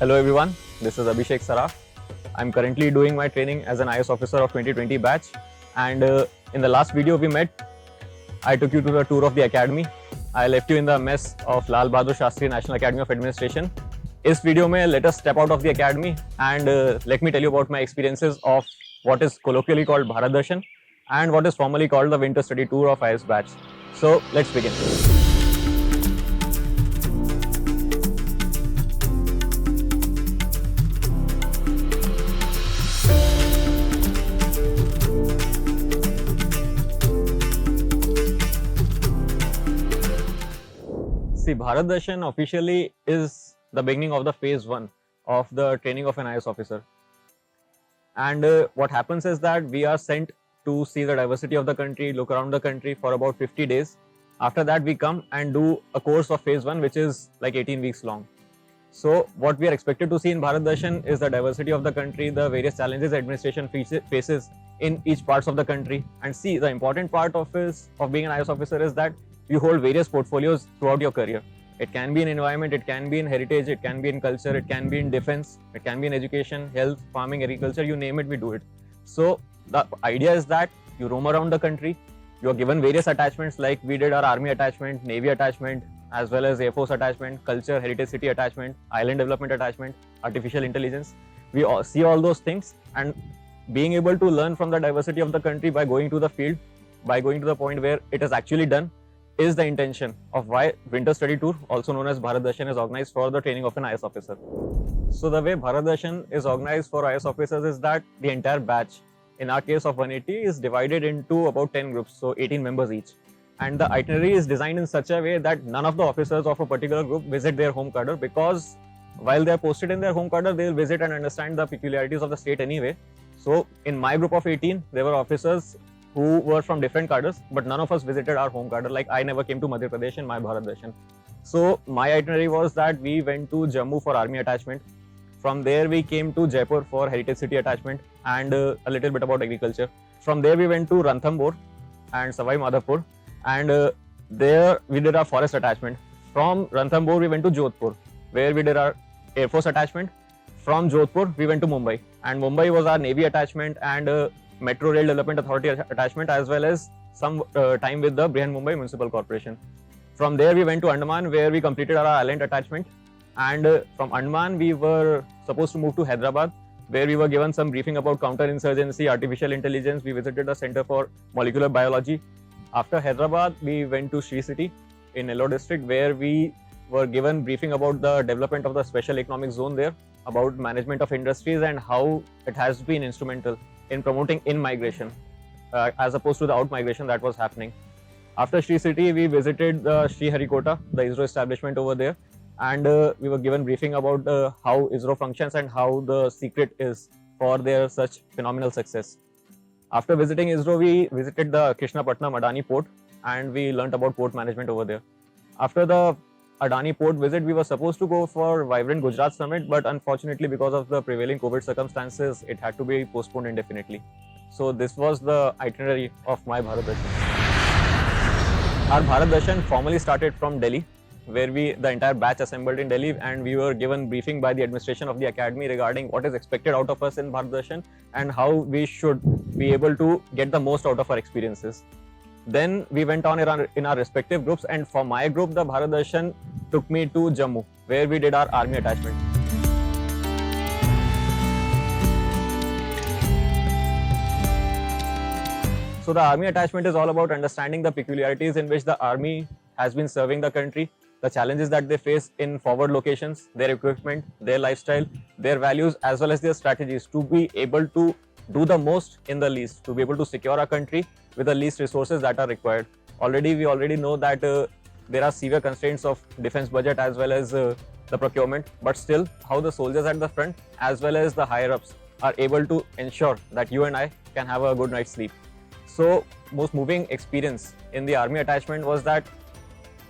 Hello everyone, this is Abhishek Saraf. I'm currently doing my training as an IAS officer of 2020 batch, and in the last video we met, I took you to the tour of the academy. I left you in the mess of Lal Bahadur Shastri National Academy of Administration. इस video में let us step out of the academy and let me tell you about my experiences of what is colloquially called Bharat Darshan and what is formally called the winter study tour of IAS batch. So let's begin. See, Bharat Darshan officially is the beginning of the phase 1 of the training of an IAS officer. And what happens is that we are sent to see the diversity of the country, look around the country for about 50 days. After that, we come and do a course of phase 1, which is like 18 weeks long. So what we are expected to see in Bharat Darshan is the diversity of the country, the various challenges the administration faces in each parts of the country. And see, the important part of being an IAS officer is that you hold various portfolios throughout your career. It can be in environment, it can be in heritage, it can be in culture, it can be in defense, it can be in education, health, farming, agriculture, you name it, we do it. So the idea is that you roam around the country, you are given various attachments like we did our army attachment, navy attachment, as well as air force attachment, culture, heritage city attachment, island development attachment, artificial intelligence. We all see all those things, and being able to learn from the diversity of the country by going to the field, by going to the point where it is actually done, is the intention of why Winter Study Tour, also known as Bharat Darshan, is organized for the training of an IAS officer. So the way Bharat Darshan is organized for IAS officers is that the entire batch, in our case of 180, is divided into about 10 groups, so 18 members each. And the itinerary is designed in such a way that none of the officers of a particular group visit their home cadre, because while they are posted in their home cadre, they will visit and understand the peculiarities of the state anyway. So in my group of 18, there were officers who were from different cadres, but none of us visited our home cadre. Like I never came to Madhya Pradesh in my Bharat Darshan. So my itinerary was that we went to Jammu for army attachment. From there we came to Jaipur for heritage city attachment and a little bit about agriculture. From there we went to Ranthambore and Savai Madhapur, and there we did our forest attachment. From Ranthambore we went to Jodhpur, where we did our air force attachment. From Jodhpur we went to Mumbai, and Mumbai was our navy attachment and Metro Rail Development Authority attachment, as well as some time with the Brihan Mumbai Municipal Corporation. From there we went to Andaman, where we completed our island attachment, and from Andaman we were supposed to move to Hyderabad, where we were given some briefing about counterinsurgency, artificial intelligence. We visited the Center for Molecular Biology. After Hyderabad we went to Sri City in Nellore district, where we were given briefing about the development of the special economic zone there, about management of industries and how it has been instrumental in promoting in-migration as opposed to the out-migration that was happening. After Sri City, we visited the Sri Harikota, the ISRO establishment over there, and we were given briefing about how ISRO functions and how the secret is for their such phenomenal success. After visiting ISRO, we visited the Krishnapatnam Adani port, and we learnt about port management over there. After the Adani port visit, we were supposed to go for Vibrant Gujarat Summit, but unfortunately because of the prevailing COVID circumstances, it had to be postponed indefinitely. So this was the itinerary of my Bharat Darshan. Our Bharat Darshan formally started from Delhi, where the entire batch assembled in Delhi, and we were given briefing by the administration of the academy regarding what is expected out of us in Bharat Darshan and how we should be able to get the most out of our experiences. Then we went on in our respective groups, and for my group, the Bharat Darshan took me to Jammu, where we did our army attachment. So the army attachment is all about understanding the peculiarities in which the army has been serving the country, the challenges that they face in forward locations, their equipment, their lifestyle, their values, as well as their strategies to be able to do the most in the least, to be able to secure our country with the least resources that are required. We already know that there are severe constraints of defense budget as well as the procurement, but still how the soldiers at the front as well as the higher ups are able to ensure that you and I can have a good night's sleep. So most moving experience in the army attachment was that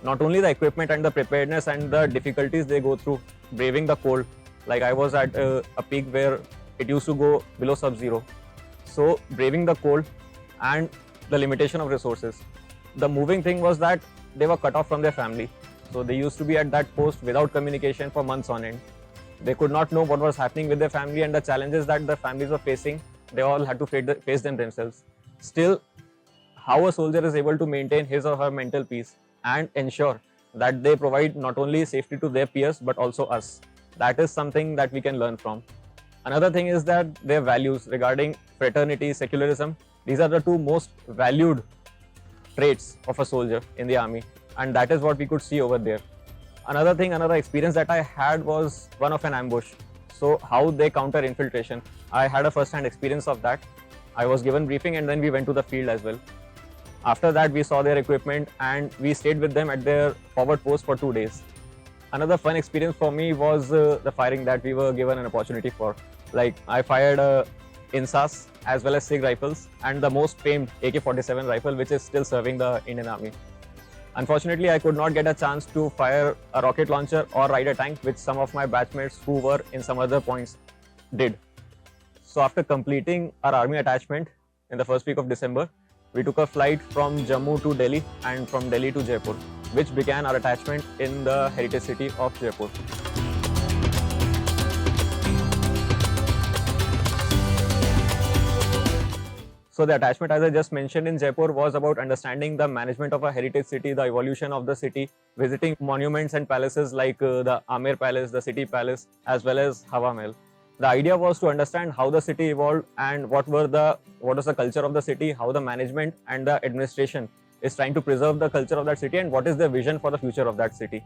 not only the equipment and the preparedness and the difficulties they go through braving the cold, like I was at a peak where it used to go below sub-zero. So braving the cold and the limitation of resources. The moving thing was that they were cut off from their family. So they used to be at that post without communication for months on end. They could not know what was happening with their family and the challenges that the families were facing. They all had to face them themselves. Still, how a soldier is able to maintain his or her mental peace and ensure that they provide not only safety to their peers but also us. That is something that we can learn from. Another thing is that their values regarding fraternity, secularism, these are the two most valued traits of a soldier in the army, and that is what we could see over there. Another experience that I had was one of an ambush. So how they counter infiltration, I had a first-hand experience of that. I was given briefing and then we went to the field as well. After that, we saw their equipment and we stayed with them at their forward post for 2 days. Another fun experience for me was the firing that we were given an opportunity for. Like, I fired INSAS as well as SIG rifles and the most famed AK-47 rifle, which is still serving the Indian Army. Unfortunately, I could not get a chance to fire a rocket launcher or ride a tank, which some of my batchmates who were in some other points did. So after completing our army attachment in the first week of December, we took a flight from Jammu to Delhi and from Delhi to Jaipur, which began our attachment in the heritage city of Jaipur. So the attachment, as I just mentioned, in Jaipur was about understanding the management of a heritage city, the evolution of the city, visiting monuments and palaces like the Amer Palace, the City Palace, as well as Hawa Mahal. The idea was to understand how the city evolved and what was the culture of the city, how the management and the administration is trying to preserve the culture of that city, and what is their vision for the future of that city.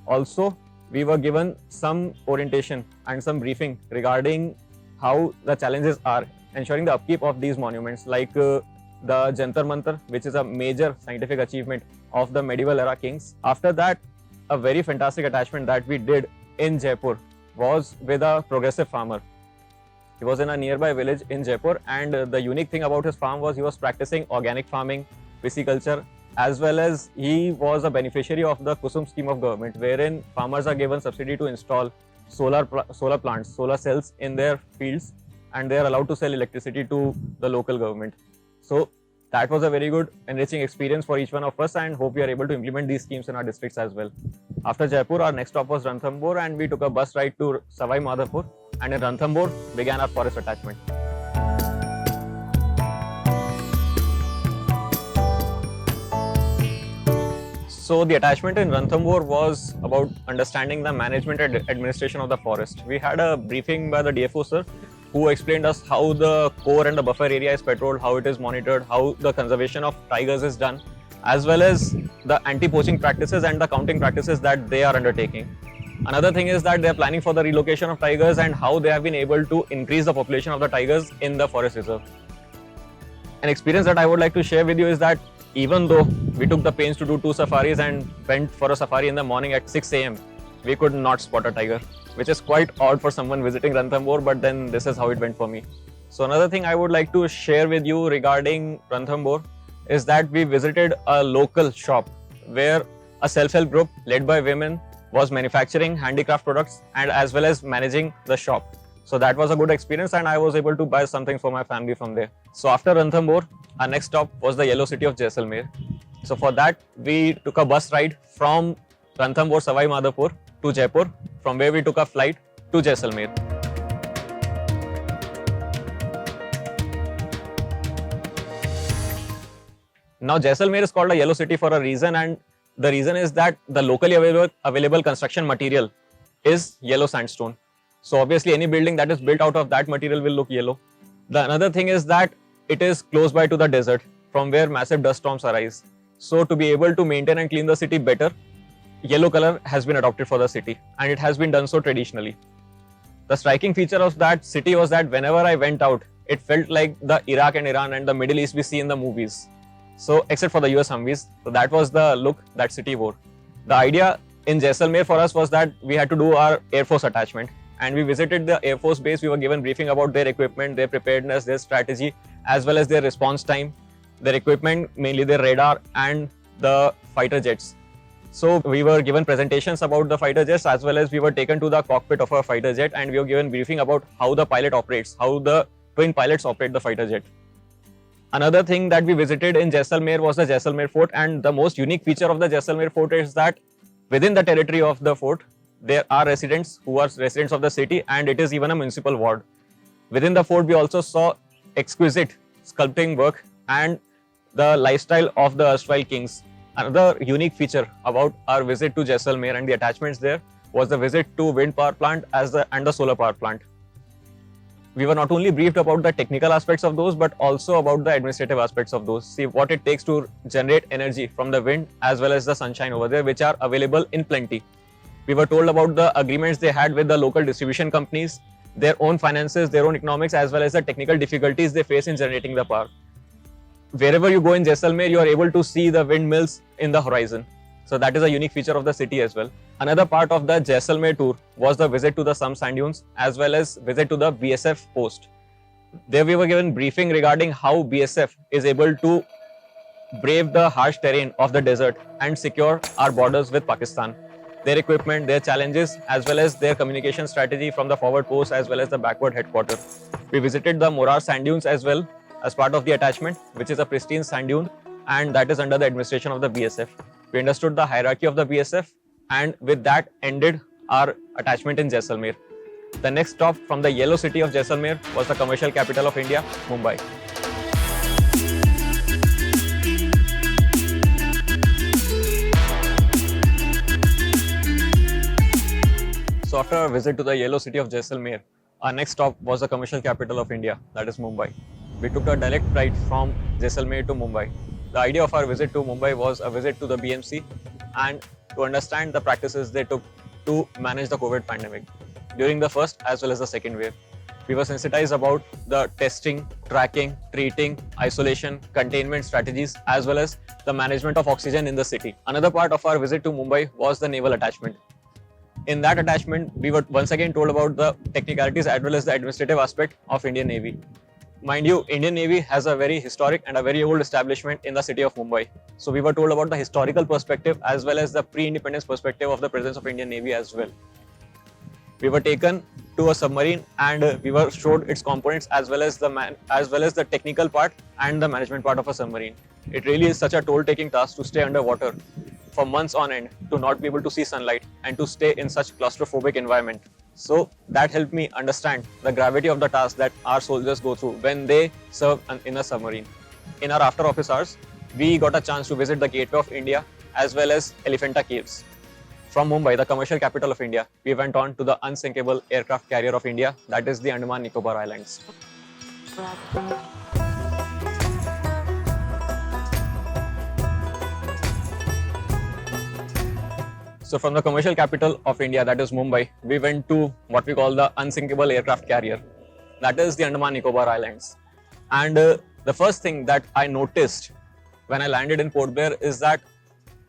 Also, we were given some orientation and some briefing regarding how the challenges are ensuring the upkeep of these monuments, like the Jantar Mantar, which is a major scientific achievement of the medieval era kings. After that, a very fantastic attachment that we did in Jaipur was with a progressive farmer. He was in a nearby village in Jaipur, and the unique thing about his farm was he was practicing organic farming, pisciculture, as well as he was a beneficiary of the Kusum scheme of government, wherein farmers are given subsidy to install solar plants, solar cells in their fields, and they are allowed to sell electricity to the local government. So that was a very good, enriching experience for each one of us, and hope we are able to implement these schemes in our districts as well. After Jaipur, our next stop was Ranthambore, and we took a bus ride to Savai Madhopur, and in Ranthambore began our forest attachment. So the attachment in Ranthambore was about understanding the management and administration of the forest. We had a briefing by the DFO sir, who explained us how the core and the buffer area is patrolled, how it is monitored, how the conservation of tigers is done, as well as the anti-poaching practices and the counting practices that they are undertaking. Another thing is that they are planning for the relocation of tigers and how they have been able to increase the population of the tigers in the forest reserve. An experience that I would like to share with you is that even though we took the pains to do 2 safaris and went for a safari in the morning at 6 AM, we could not spot a tiger, which is quite odd for someone visiting Ranthambore, but then this is how it went for me. So another thing I would like to share with you regarding Ranthambore is that we visited a local shop where a self-help group led by women was manufacturing handicraft products and as well as managing the shop. So that was a good experience, and I was able to buy something for my family from there. So after Ranthambore, our next stop was the yellow city of Jaisalmer. So for that, we took a bus ride from Ranthambore Savai Madhopur to Jaipur, from where we took a flight to Jaisalmer. Now Jaisalmer is called a yellow city for a reason, and the reason is that the locally available construction material is yellow sandstone. So obviously any building that is built out of that material will look yellow. The another thing is that it is close by to the desert from where massive dust storms arise. So to be able to maintain and clean the city better, yellow color has been adopted for the city, and it has been done so traditionally. The striking feature of that city was that whenever I went out, it felt like the Iraq and Iran and the Middle East we see in the movies. So except for the US Humvees, so that was the look that city wore. The idea in Jaisalmer for us was that we had to do our Air Force attachment, and we visited the Air Force base. We were given briefing about their equipment, their preparedness, their strategy, as well as their response time, their equipment, mainly their radar and the fighter jets. So we were given presentations about the fighter jets, as well as we were taken to the cockpit of a fighter jet, and we were given briefing about how the pilot operates, how the twin pilots operate the fighter jet. Another thing that we visited in Jaisalmer was the Jaisalmer fort, and the most unique feature of the Jaisalmer fort is that within the territory of the fort, there are residents who are residents of the city, and it is even a municipal ward. Within the fort, we also saw exquisite sculpting work and the lifestyle of the erstwhile kings. Another unique feature about our visit to Jaisalmer and the attachments there was the visit to wind power plant and the solar power plant. We were not only briefed about the technical aspects of those, but also about the administrative aspects of those. See what it takes to generate energy from the wind as well as the sunshine over there, which are available in plenty. We were told about the agreements they had with the local distribution companies, their own finances, their own economics, as well as the technical difficulties they face in generating the power. Wherever you go in Jaisalmer, you are able to see the windmills in the horizon. So that is a unique feature of the city as well. Another part of the Jaisalmer tour was the visit to the some sand dunes as well as visit to the BSF post. There we were given briefing regarding how BSF is able to brave the harsh terrain of the desert and secure our borders with Pakistan. Their equipment, their challenges, as well as their communication strategy from the forward post as well as the backward headquarters. We visited the Morar sand dunes as well as part of the attachment, which is a pristine sand dune, and that is under the administration of the BSF. We understood the hierarchy of the BSF, and with that ended our attachment in Jaisalmer. The next stop from the yellow city of Jaisalmer was the commercial capital of India, Mumbai. So after our visit to the yellow city of Jaisalmer, our next stop was the commercial capital of India, that is Mumbai. We took a direct flight from Jaisalmer to Mumbai. The idea of our visit to Mumbai was a visit to the BMC and to understand the practices they took to manage the COVID pandemic during the first as well as the second wave. We were sensitized about the testing, tracking, treating, isolation, containment strategies, as well as the management of oxygen in the city. Another part of our visit to Mumbai was the naval attachment. In that attachment, we were once again told about the technicalities as well as the administrative aspect of Indian Navy. Mind you, Indian Navy has a very historic and a very old establishment in the city of Mumbai. So we were told about the historical perspective as well as the pre-independence perspective of the presence of Indian Navy as well. We were taken to a submarine and we were showed its components as well as the technical part and the management part of a submarine. It really is such a toll-taking task to stay underwater for months on end, to not be able to see sunlight and to stay in such claustrophobic environment. So that helped me understand the gravity of the task that our soldiers go through when they serve in a submarine. In our after office hours, we got a chance to visit the Gateway of India as well as Elephanta Caves. From Mumbai, the commercial capital of India, we went on to the unsinkable aircraft carrier of India, that is the Andaman Nicobar Islands. So from the commercial capital of India, that is Mumbai, we went to what we call the unsinkable aircraft carrier, that is the Andaman Nicobar Islands. And the first thing that I noticed when I landed in Port Blair is that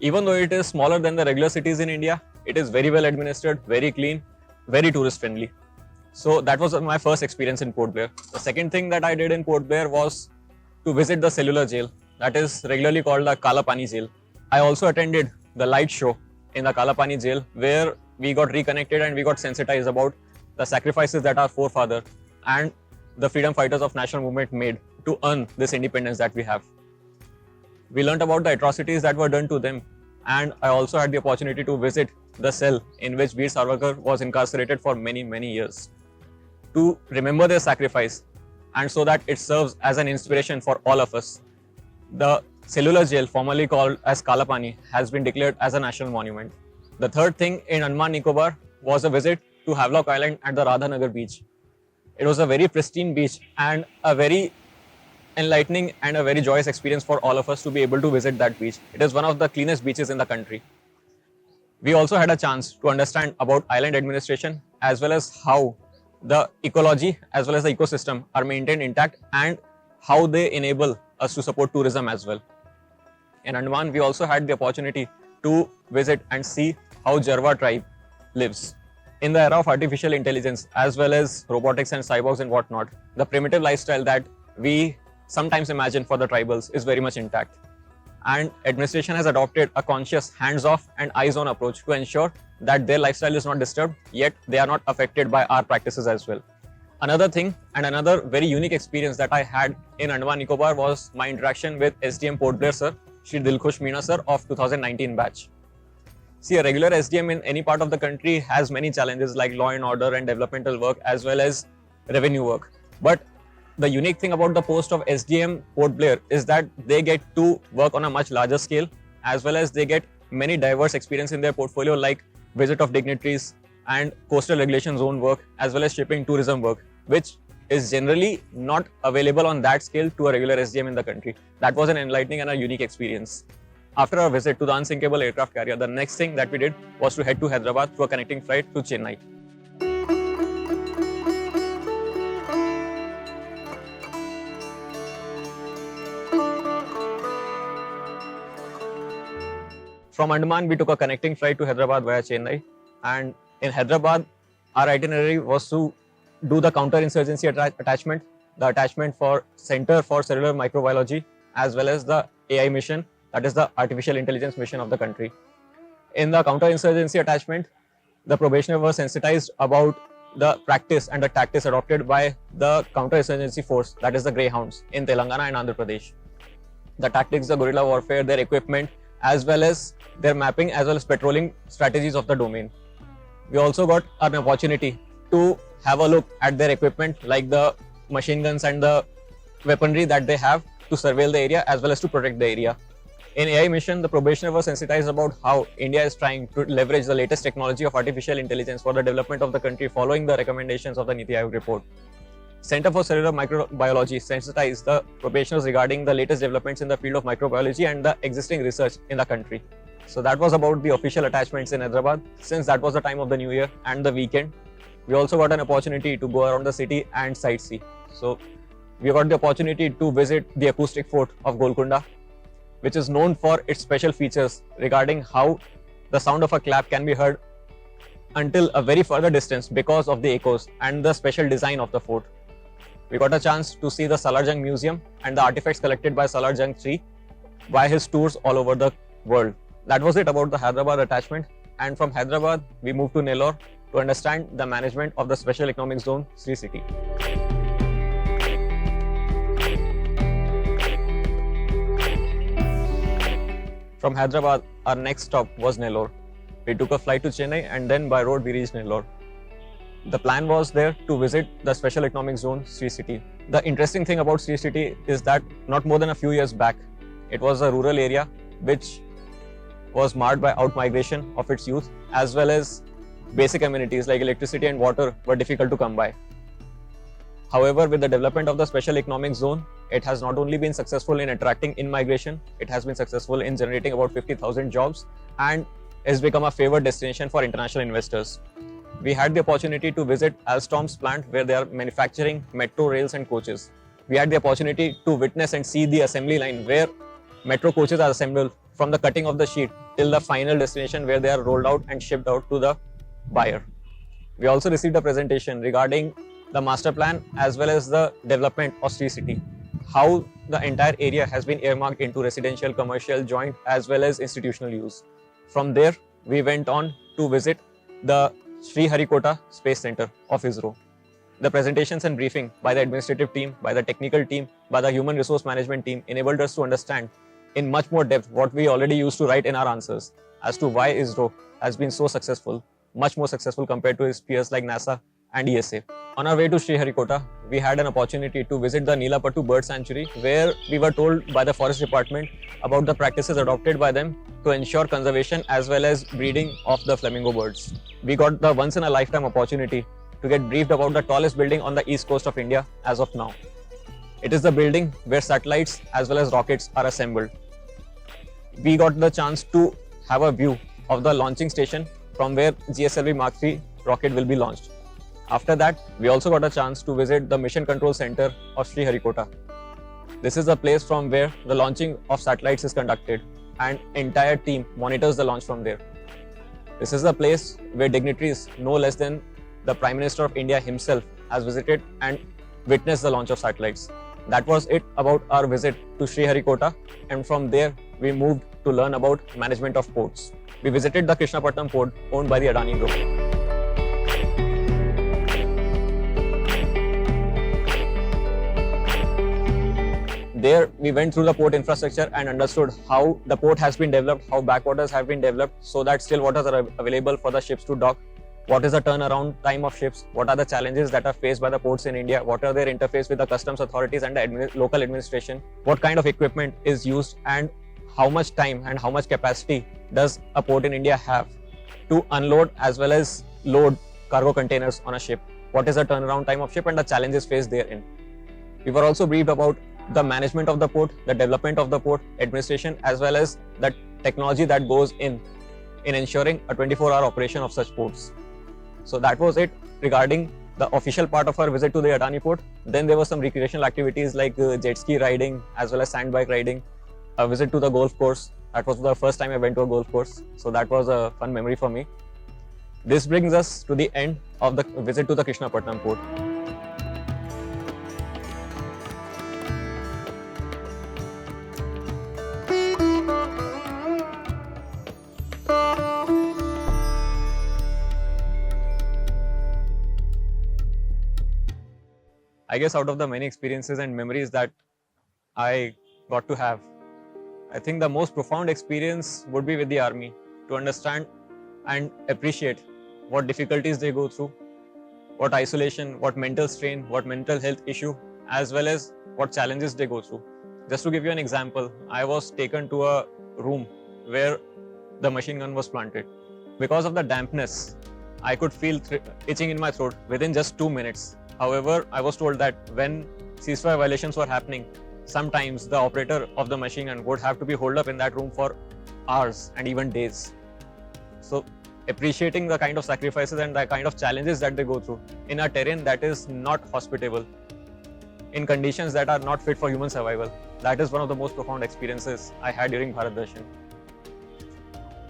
even though it is smaller than the regular cities in India, it is very well administered, very clean, very tourist friendly. So that was my first experience in Port Blair. The second thing that I did in Port Blair was to visit the cellular jail, that is regularly called the Kala Pani jail. I also attended the light show in the Kala Pani jail, where we got reconnected and we got sensitized about the sacrifices that our forefathers and the freedom fighters of national movement made to earn this independence that we have. We learnt about the atrocities that were done to them, and I also had the opportunity to visit the cell in which Veer Savarkar was incarcerated for many, many years. To remember their sacrifice and so that it serves as an inspiration for all of us, the cellular jail, formerly called as Kala Pani, has been declared as a national monument. The third thing in Andaman Nicobar was a visit to Havelock Island at the Radhanagar beach. It was a very pristine beach and a very enlightening and a very joyous experience for all of us to be able to visit that beach. It is one of the cleanest beaches in the country. We also had a chance to understand about island administration as well as how the ecology as well as the ecosystem are maintained intact and how they enable us to support tourism as well. In Andaman, we also had the opportunity to visit and see how Jarwa tribe lives. In the era of artificial intelligence as well as robotics and cyborgs and whatnot, the primitive lifestyle that we sometimes imagine for the tribals is very much intact. And administration has adopted a conscious hands-off and eyes-on approach to ensure that their lifestyle is not disturbed, yet they are not affected by our practices as well. Another thing and another very unique experience that I had in Andaman Nicobar was my interaction with SDM Port Blair sir, Shri Dilkhush Meena sir of 2019 batch. See, a regular SDM in any part of the country has many challenges like law and order and developmental work as well as revenue work. But the unique thing about the post of SDM Port Blair is that they get to work on a much larger scale, as well as they get many diverse experience in their portfolio like visit of dignitaries and coastal regulation zone work, as well as shipping tourism work, which is generally not available on that scale to a regular SDM in the country. That was an enlightening and a unique experience. After our visit to the unsinkable aircraft carrier, the next thing that we did was to head to Hyderabad through a connecting flight to Chennai. From Andaman, we took a connecting flight to Hyderabad via Chennai, and in Hyderabad, our itinerary was to do the counter-insurgency attachment, the attachment for Center for Cellular Microbiology, as well as the AI mission, that is the artificial intelligence mission of the country. In the counter-insurgency attachment, the probationers were sensitized about the practice and the tactics adopted by the counter-insurgency force, that is the Greyhounds, in Telangana and Andhra Pradesh. The tactics, the guerrilla warfare, their equipment, as well as their mapping, as well as patrolling strategies of the domain. We also got an opportunity to have a look at their equipment, like the machine guns and the weaponry that they have to surveil the area as well as to protect the area. In AI mission, the probationer was sensitized about how India is trying to leverage the latest technology of artificial intelligence for the development of the country following the recommendations of the Niti Aayog report. Center for Cellular Microbiology sensitized the probationers regarding the latest developments in the field of microbiology and the existing research in the country. So that was about the official attachments in Hyderabad. Since that was the time of the new year and the weekend, we also got an opportunity to go around the city and sightsee. So we got the opportunity to visit the acoustic fort of Golconda, which is known for its special features regarding how the sound of a clap can be heard until a very further distance because of the echoes and the special design of the fort. We got a chance to see the Salar Jung Museum and the artifacts collected by Salar Jung III by his tours all over the world. That was it about the Hyderabad attachment, and from Hyderabad we moved to Nellore to understand the management of the Special Economic Zone Sri City. From Hyderabad, our next stop was Nellore. We took a flight to Chennai and then by road we reached Nellore. The plan was there to visit the Special Economic Zone Sri City. The interesting thing about Sri City is that not more than a few years back, it was a rural area which was marred by out-migration of its youth, as well as basic amenities like electricity and water were difficult to come by. However, with the development of the Special Economic Zone, it has not only been successful in attracting in-migration, it has been successful in generating about 50,000 jobs and has become a favored destination for international investors. We had the opportunity to visit Alstom's plant where they are manufacturing metro rails and coaches. We had the opportunity to witness and see the assembly line where metro coaches are assembled from the cutting of the sheet till the final destination where they are rolled out and shipped out to the buyer. We also received a presentation regarding the master plan as well as the development of Sri City, how the entire area has been earmarked into residential, commercial, joint as well as institutional use. From there, we went on to visit the Sriharikota Space Center of ISRO. The presentations and briefing by the administrative team, by the technical team, by the human resource management team enabled us to understand in much more depth what we already used to write in our answers as to why ISRO has been so successful, much more successful compared to its peers like NASA and ESA. On our way to Sriharikota, we had an opportunity to visit the Nilapattu Bird Sanctuary, where we were told by the Forest Department about the practices adopted by them to ensure conservation as well as breeding of the flamingo birds. We got the once-in-a-lifetime opportunity to get briefed about the tallest building on the east coast of India as of now. It is the building where satellites as well as rockets are assembled. We got the chance to have a view of the launching station from where GSLV Mark III rocket will be launched. After that, we also got a chance to visit the Mission Control Center of Sriharikota. This is the place from where the launching of satellites is conducted and entire team monitors the launch from there. This is the place where dignitaries no less than the Prime Minister of India himself has visited and witnessed the launch of satellites. That was it about our visit to Sriharikota, and from there we moved to learn about management of ports. We visited the Krishnapatnam port owned by the Adani Group. there we went through the port infrastructure and understood how the port has been developed, how backwaters have been developed so that still waters are available for the ships to dock. What is the turnaround time of ships? What are the challenges that are faced by the ports in India? What are their interface with the customs authorities and the local administration? What kind of equipment is used and how much time and how much capacity does a port in India have to unload as well as load cargo containers on a ship? What is the turnaround time of ship and the challenges faced therein? We were also briefed about the management of the port, the development of the port, administration, as well as the technology that goes in ensuring a 24-hour operation of such ports. So that was it regarding the official part of our visit to the Adani port. Then there were some recreational activities like jet ski riding as well as sand bike riding, a visit to the golf course. That was the first time I went to a golf course. So that was a fun memory for me. This brings us to the end of the visit to the Krishnapatnam port. I guess out of the many experiences and memories that I got to have, I think the most profound experience would be with the army, to understand and appreciate what difficulties they go through, what isolation, what mental strain, what mental health issue, as well as what challenges they go through. Just to give you an example, I was taken to a room where the machine gun was planted. Because of the dampness, I could feel itching in my throat within just 2 minutes. However, I was told that when ceasefire violations were happening, sometimes the operator of the machine gun would have to be holed up in that room for hours and even days. So appreciating the kind of sacrifices and the kind of challenges that they go through in a terrain that is not hospitable, in conditions that are not fit for human survival, that is one of the most profound experiences I had during Bharat Darshan.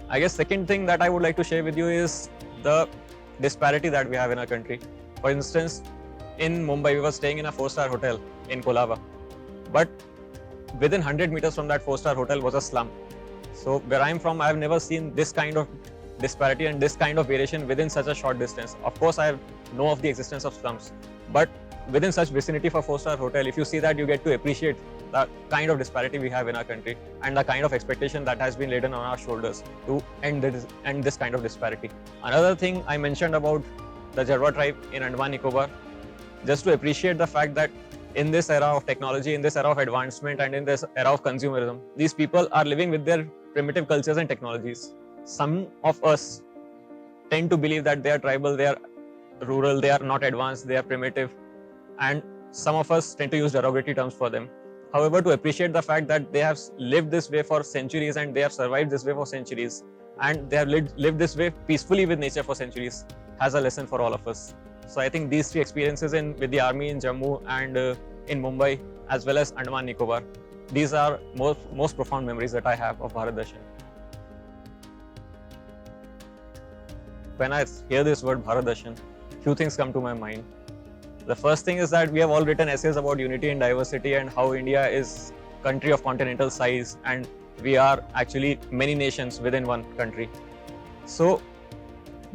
I guess second thing that I would like to share with you is the disparity that we have in our country. For instance, in Mumbai, we were staying in a 4-star hotel in Kolava, but within 100 meters from that 4-star hotel was a slum. So where I'm from, I've never seen this kind of disparity and this kind of variation within such a short distance. Of course, I know of the existence of slums, but within such vicinity for 4-star hotel, if you see that, you get to appreciate the kind of disparity we have in our country and the kind of expectation that has been laden on our shoulders to end this kind of disparity. Another thing I mentioned about the Jarwa tribe in Andaman Nicobar, just to appreciate the fact that in this era of technology, in this era of advancement and in this era of consumerism, these people are living with their primitive cultures and technologies. Some of us tend to believe that they are tribal, they are rural, they are not advanced, they are primitive, and some of us tend to use derogatory terms for them. However, to appreciate the fact that they have lived this way for centuries and they have survived this way for centuries and they have lived this way peacefully with nature for centuries has a lesson for all of us. So I think these three experiences with the army in Jammu and in Mumbai as well as Andaman Nicobar, these are most profound memories that I have of Bharat Darshan. When I hear this word Bharat Darshan, few things come to my mind. The first thing is that we have all written essays about unity and diversity and how India is a country of continental size and we are actually many nations within one country. So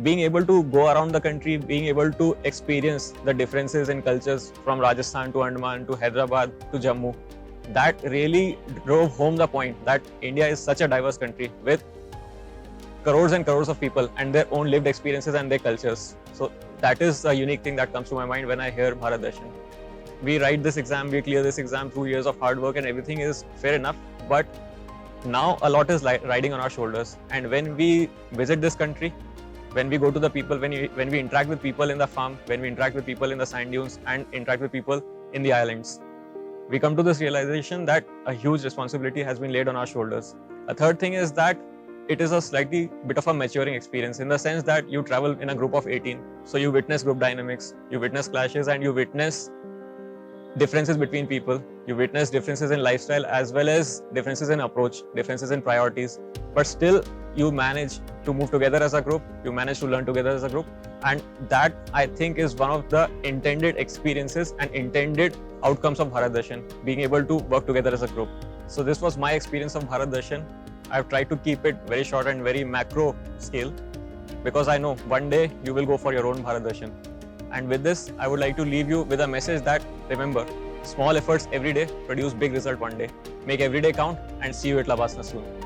being able to go around the country, being able to experience the differences in cultures from Rajasthan to Andaman to Hyderabad to Jammu, that really drove home the point that India is such a diverse country with crores and crores of people and their own lived experiences and their cultures. So that is a unique thing that comes to my mind when I hear Bharat Darshan. We write this exam, we clear this exam through years of hard work and everything is fair enough, but now a lot is riding on our shoulders. And when we visit this country, when we go to the people, when we interact with people in the farm, when we interact with people in the sand dunes and interact with people in the islands, we come to this realization that a huge responsibility has been laid on our shoulders. A third thing is that it is a slightly bit of a maturing experience in the sense that you travel in a group of 18. So you witness group dynamics, you witness clashes and you witness differences between people. You witness differences in lifestyle as well as differences in approach, differences in priorities. But still you manage to move together as a group, you manage to learn together as a group. And that I think is one of the intended experiences and intended outcomes of Bharat Darshan, being able to work together as a group. So this was my experience of Bharat Darshan. I've tried to keep it very short and very macro scale because I know one day you will go for your own Bharat Darshan. And with this, I would like to leave you with a message that remember, Small efforts every day produce big result one day. Make every day count and see you at LBSNAA soon.